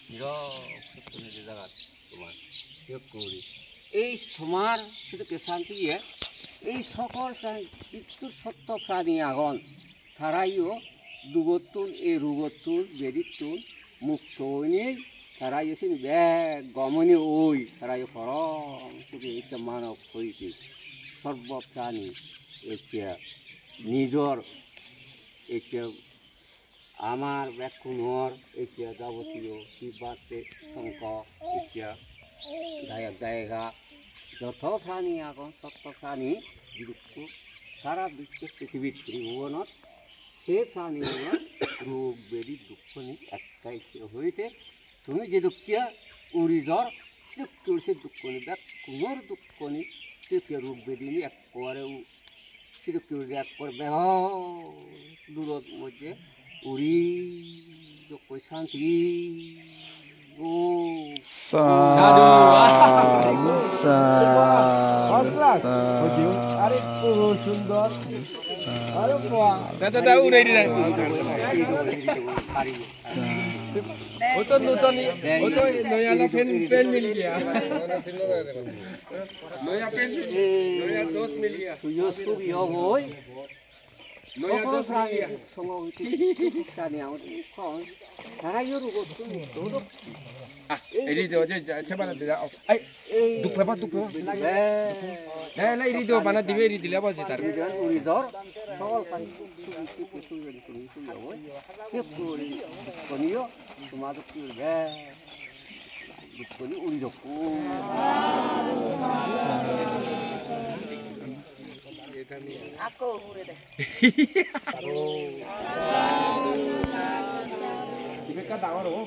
নিরক্ষণের জায়গা তোমার করি এই তোমার শুধু শান্তি এই সকল মৃত্যুর সত্য প্রাণী আগন তারাইও দুগতুন এই রুগতুন বেদিতুন মুক্ত নেই তারাই এসে ব্যাগ গমনে ওই তারাই হরম শুধু এটা মানব হইতে সর্বপ্রাণী এটা নিজর এটা আমার ব্যাকুণর এটা যাবতীয় শিবাতে শঙ্ক এটা গায়ক গায়িকা যত প্রাণী আগন সত্য প্রাণী দুঃখ সারা বিশ্ব পৃথিবীর ত্রিভুবনত সে প্রাণীগুলোর রোগ বেদি দুঃখ নেই একটাই হইতে তুমি যে দুঃখিয়া উড়ি জ্বর সে দুঃখ নেই ব্যাকুণর দুঃখ নেই সে রোগ বেদি নি একবারে সিরুক্তি একবার বেহ দূরের মধ্যে উড়ি দুঃখ শান্তি ও সাধু আরে খুব সুন্দর আরে দাদা উড়াই দিলে वो तो नया पेन मिल गया नया पेन नया दोस्त मिल गया तो यो सब यो होय नया दोस्त मिल गया संग सानि आउ कोन सारा यो रुगो तो एरी दो जे छबाना दिला आई दुख पेपा ए ला एरी दो बाना दिबे एरी दिला बसे तार उरी दर সকল পানি কে করি কোনিও তোমাদের কি গে কোনি উড়ি যাও আকো উড়ে দে দিবে কা দাওয়ার হো